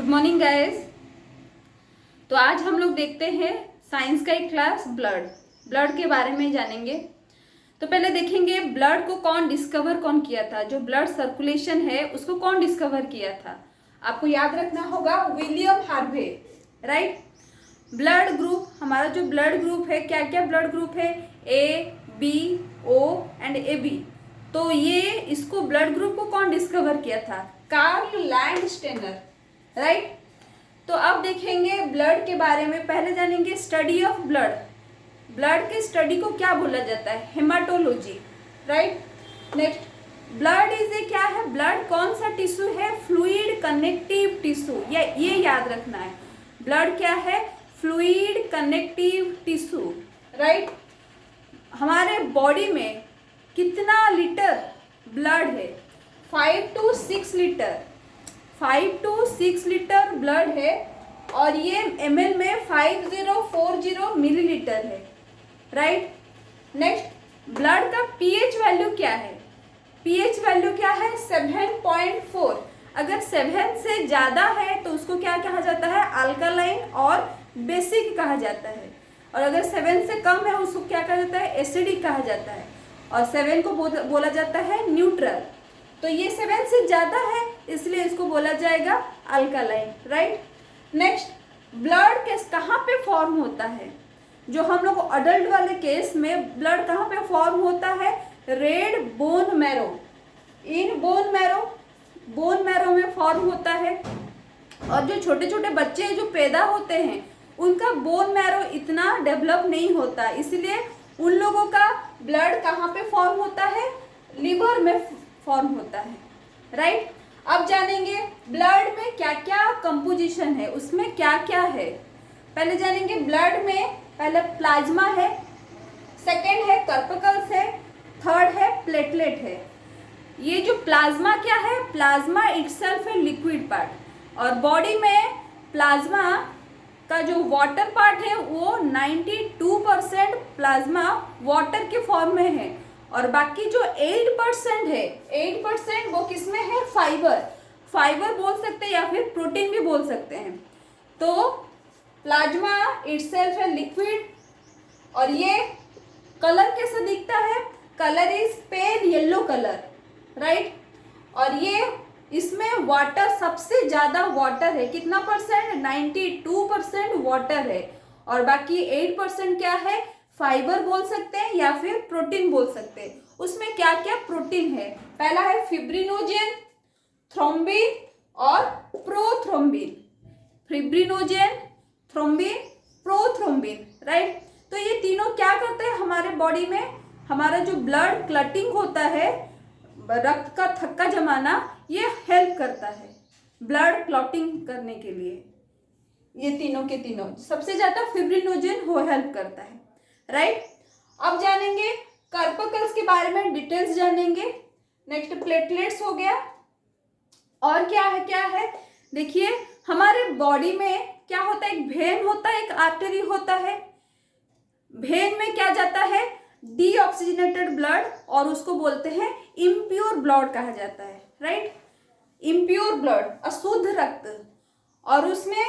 Good morning guys. तो आज हम लोग देखते हैं साइंस का एक क्लास ब्लड के बारे में जानेंगे। तो पहले देखेंगे ब्लड को कौन किया था। जो ब्लड सर्कुलेशन है उसको कौन डिस्कवर किया था। आपको याद रखना होगा William Harvey, right. Blood group, हमारा जो ब्लड ग्रुप है, क्या क्या ब्लड ग्रुप है, A B O and A B. तो ये इसको ब्लड ग्रुप को कौन डिस्कवर किया था, कार्ल लैंडस्टेनर, राइट। तो अब देखेंगे ब्लड के बारे में। पहले जानेंगे स्टडी ऑफ ब्लड के स्टडी को क्या बोला जाता है, haematology, right. Next blood is a क्या है, ब्लड कौन सा टिश्यू है, फ्लूइड कनेक्टिव टिश्यू। ये याद रखना है, ब्लड क्या है, फ्लूइड कनेक्टिव टिश्यू, राइट। हमारे बॉडी में कितना लीटर ब्लड है, 5 to 6 litre, 5 to 6 litre blood है। और ये ml में 5040 मिलीलीटर है, राइट। नेक्स्ट ब्लड का pH वैल्यू क्या है, pH वैल्यू क्या है, 7.4। अगर 7 से ज़्यादा है तो उसको क्या कहा जाता है, अल्कालाइन और बेसिक कहा जाता है। और अगर 7 से कम है उसको क्या कहा जाता है, एसिडिक कहा जाता है। और 7 को बोला जाता है न्यूट्रल। तो ये 7 से ज़्यादा है इसलिए इसको बोला जाएगा अल्कालाइन, राइट। नेक्स्ट ब्लड कहाँ पे फॉर्म होता है, जो हम लोग अडल्ट वाले केस में ब्लड कहाँ पे फॉर्म होता है, red bone marrow, in bone marrow में फॉर्म होता है। और जो छोटे छोटे बच्चे जो पैदा होते हैं उनका बोन मैरो इतना डेवलप नहीं होता, इसलिए उन लोगों का ब्लड कहाँ पे फॉर्म होता है, लिवर में फॉर्म होता है, राइट। अब जानेंगे ब्लड में क्या क्या कंपोजिशन है, उसमें क्या क्या है। पहले जानेंगे ब्लड में, पहले प्लाज्मा है, सेकेंड है कर्पकल्स है, थर्ड है प्लेटलेट है। ये जो प्लाज्मा क्या है, प्लाज्मा इटसेल्फ है लिक्विड पार्ट। और बॉडी में प्लाज्मा का जो वाटर पार्ट है वो 92% प्लाज्मा वाटर के फॉर्म में है। और बाकी जो 8% है, 8% वो किस में है, फाइबर बोल सकते हैं या फिर प्रोटीन भी बोल सकते हैं। तो प्लाज्मा इटसेल्फ है लिक्विड। और ये कलर कैसा दिखता है, colour is pale yellow colour, right. और ये इसमें वाटर, सबसे ज्यादा वाटर है, कितना परसेंट, 92% वाटर है। और बाकी 8% क्या है, फाइबर बोल सकते हैं या फिर प्रोटीन बोल सकते हैं। उसमें क्या क्या प्रोटीन है, पहला है फिब्रिनोजेन, थ्रोम्बिन और prothrombin, fibrinogen, thrombin, prothrombin, right. तो ये तीनों क्या करते हैं हमारे बॉडी में, हमारा जो ब्लड क्लटिंग होता है, रक्त का थक्का जमाना, ये हेल्प करता है ब्लड क्लॉटिंग करने के लिए। ये तीनों के तीनों, सबसे ज्यादा फिब्रिनोजेन वो हेल्प करता है, राइट। अब जानेंगे कर्पकल्स के बारे में, डिटेल्स जानेंगे। नेक्स्ट प्लेटलेट्स हो गया। और क्या है देखिए, हमारे बॉडी में क्या होता है, एक वेन होता है, एक आर्टरी होता है। वेन में क्या जाता है, डीऑक्सीजनेटेड ब्लड, और उसको बोलते हैं इम्प्योर ब्लड कहा जाता है, राइट। इम्प्योर ब्लड, अशुद्ध रक्त। और उसमें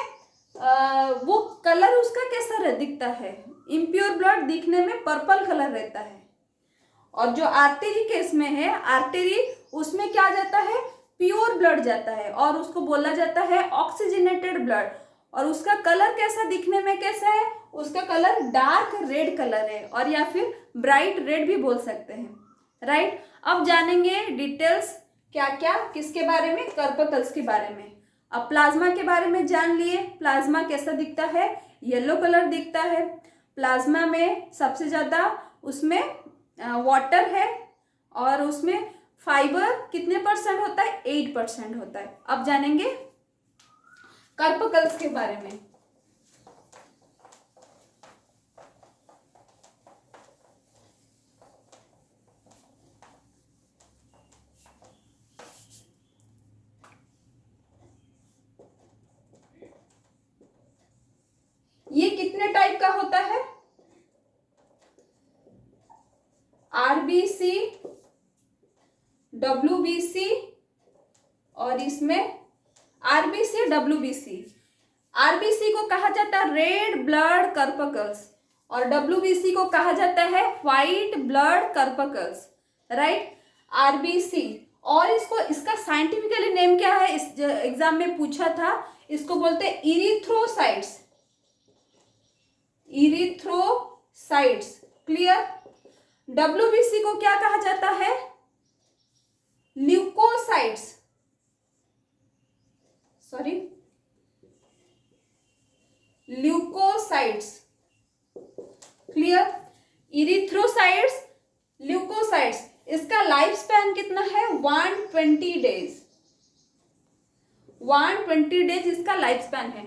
वो कलर उसका कैसा दिखता है, इम्प्योर ब्लड दिखने में पर्पल कलर रहता है। और जो आर्टरी केस में है, आर्टरी, उसमें क्या जाता है, प्योर ब्लड जाता है और उसको बोला जाता है ऑक्सीजनेटेड ब्लड। और उसका कलर कैसा दिखने में कैसा है, उसका कलर डार्क रेड कलर है, और या फिर ब्राइट रेड भी बोल सकते हैं, राइट। अब जानेंगे डिटेल्स क्या क्या, किसके बारे में, कर्पकल्स के बारे में। अब प्लाज्मा के बारे में जान लिए, प्लाज्मा कैसा दिखता है, येलो कलर दिखता है। प्लाज्मा में सबसे ज़्यादा उसमें वाटर है, और उसमें फाइबर कितने परसेंट होता है, 8% होता है। अब जानेंगे कर्पकल्स के बारे में। ये कितने टाइप का होता है, आरबीसी, डब्ल्यूबीसी, और इसमें आरबीसी, WBC। RBC को कहा जाता है रेड ब्लड कर्पकल्स और WBC को कहा जाता है व्हाइट ब्लड कर्पकल्स, राइट। RBC और इसका साइंटिफिकली नेम क्या है, इस एग्जाम में पूछा था, इसको बोलते हैं इरिथ्रोसाइट्स, इरिथ्रोसाइट्स, क्लियर। WBC को क्या कहा जाता है, leukocytes, sorry leukocytes, clear. Erythrocytes, leukocytes, इसका लाइफ स्पैन कितना है 120 डेज, 120 डेज इसका लाइफ स्पैन है।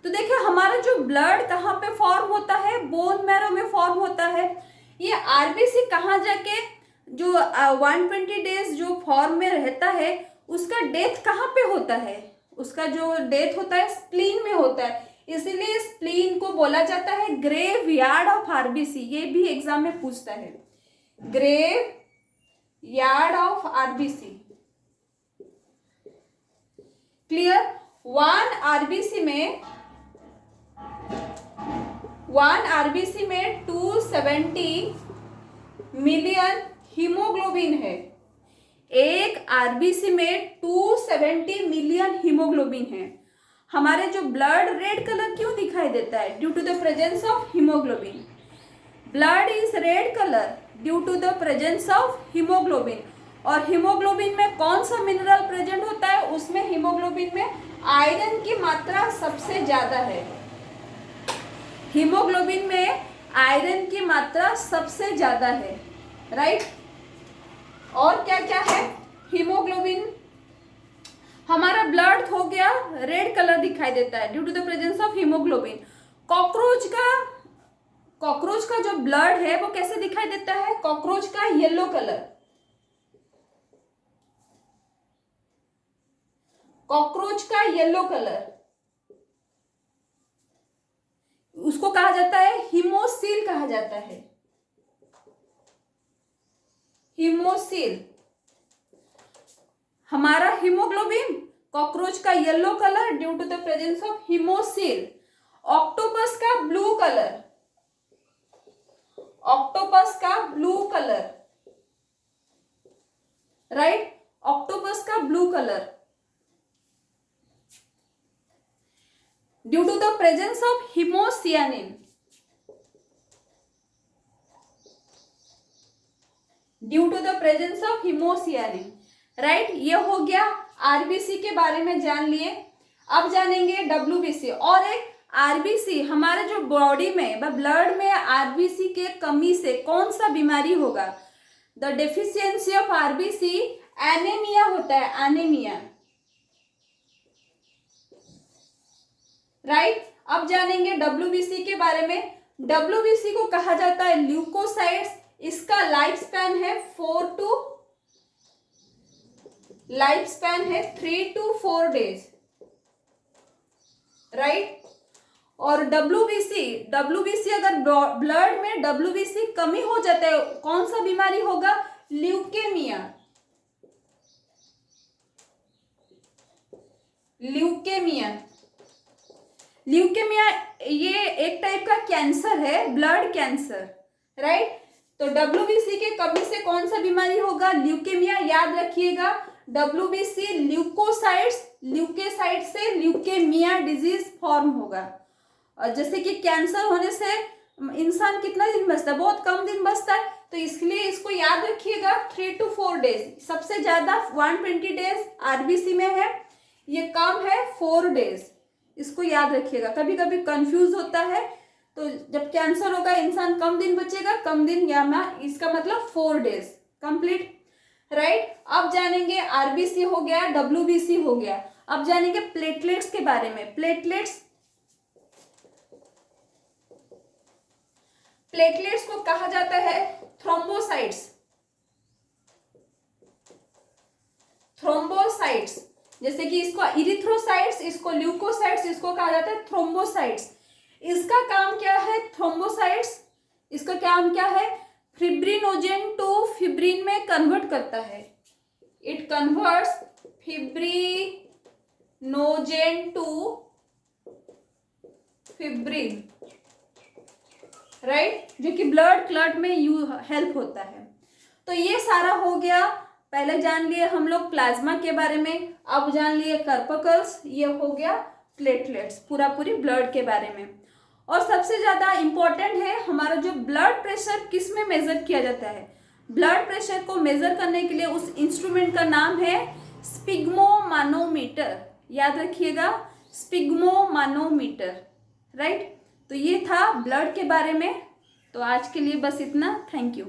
तो देखिए हमारा जो ब्लड कहाँ पे फॉर्म होता है, बोन मैरो में फॉर्म होता है। ये आरबीसी कहाँ जाके जो 120 डेज जो फॉर्म में रहता है उसका डेथ कहाँ पे होता है, उसका जो डेथ होता है स्प्लीन में होता है, इसीलिए स्प्लीन को बोला जाता है ग्रेव यार्ड ऑफ आरबीसी। ये भी एग्जाम में पूछता है, graveyard of RBC, clear. One RBC में 270 मिलियन हीमोग्लोबिन है, एक आरबीसी में 270 मिलियन हीमोग्लोबिन है। हमारे जो ब्लड रेड कलर क्यों दिखाई देता है, due to the presence of haemoglobin. Blood is red colour due to the presence of haemoglobin. और हीमोग्लोबिन में कौन सा मिनरल प्रेजेंट होता है, उसमें हीमोग्लोबिन में आयरन की मात्रा सबसे ज्यादा है, हीमोग्लोबिन में आयरन की मात्रा सबसे ज्यादा है, राइट। और क्या क्या है, हीमोग्लोबिन, हमारा ब्लड हो गया रेड कलर दिखाई देता है due to the presence of haemoglobin. Cockroach का जो ब्लड है वो कैसे दिखाई देता है, कॉकरोच का येलो कलर, कॉकरोच का येलो कलर, उसको कहा जाता है हीमोसील कहा जाता है, हीमोसील। हमारा हीमोग्लोबिन, कॉकरोच का yellow colour due to the presence of haemocoel. Octopus का ब्लू कलर, ऑक्टोपस का ब्लू कलर, राइट, ऑक्टोपस का blue colour due to the presence of haemocyanin, due to the presence of haemocyanin, right. ये हो गया RBC के बारे में जान लिए। अब जानेंगे डब्ल्यूबीसी। और एक आरबीसी, हमारे जो बॉडी में ब्लड में आरबीसी के कमी से कौन सा बीमारी होगा, the deficiency of RBC anaemia होता है, एनीमिया, राइट। अब जानेंगे डब्ल्यूबीसी के बारे में। डब्ल्यूबीसी को कहा जाता है ल्यूकोसाइट्स, इसका लाइफ स्पैन है 3 to 4 डेज, राइट। और डब्ल्यूबीसी अगर ब्लड में डब्ल्यूबीसी कमी हो जाता है, कौन सा बीमारी होगा, ल्यूकेमिया, ल्यूकेमिया, ल्यूकेमिया ये एक टाइप का कैंसर है, ब्लड कैंसर, राइट। तो डब्ल्यूबीसी के कमी से कौन सा बीमारी होगा, ल्यूकेमिया। याद रखिएगा डब्ल्यूबीसी ल्यूकोसाइट्स, ल्यूकोसाइट से ल्यूकेमिया डिजीज फॉर्म होगा। और जैसे कि कैंसर होने से इंसान कितना दिन बचता है, बहुत कम दिन बचता है, तो इसलिए इसको याद रखिएगा 3 to 4 डेज। सबसे ज्यादा 120 डेज आरबीसी में है, ये कम है 4 डेज, इसको याद रखिएगा। कभी कभी कंफ्यूज होता है, तो जब कैंसर होगा इंसान कम दिन बचेगा, कम दिन या इसका मतलब 4 डेज कंप्लीट, राइट। अब जानेंगे आरबीसी हो गया, डब्ल्यूबीसी हो गया। अब जानेंगे प्लेटलेट्स के बारे में। प्लेटलेट्स को कहा जाता है थ्रोम्बोसाइट्स, थ्रोम्बोसाइट्स, जैसे कि इसको इरिथ्रोसाइट्स, इसको ल्यूकोसाइट्स, इसको कहा जाता है थ्रोम्बोसाइट्स। इसका काम क्या है, थ्रोम्बोसाइट्स, इसका काम क्या है, फिब्रिनोजेन टू फिब्रिन में कन्वर्ट करता है, it converts fibrinogen to fibril, right, जो कि ब्लड क्लॉट में हेल्प होता है। तो ये सारा हो गया, पहले जान लिए हम लोग प्लाज्मा के बारे में, अब जान लिए कर्पकल्स, ये हो गया प्लेटलेट्स, पूरा पूरी ब्लड के बारे में। और सबसे ज़्यादा इम्पोर्टेंट है हमारा जो ब्लड प्रेशर किस में मेजर किया जाता है। ब्लड प्रेशर को मेजर करने के लिए उस इंस्ट्रूमेंट का नाम है स्पिग्मोमानोमीटर, याद रखिएगा, स्पिग्मोमानोमीटर, राइट। तो ये था ब्लड के बारे में। तो आज के लिए बस इतना, थैंक यू।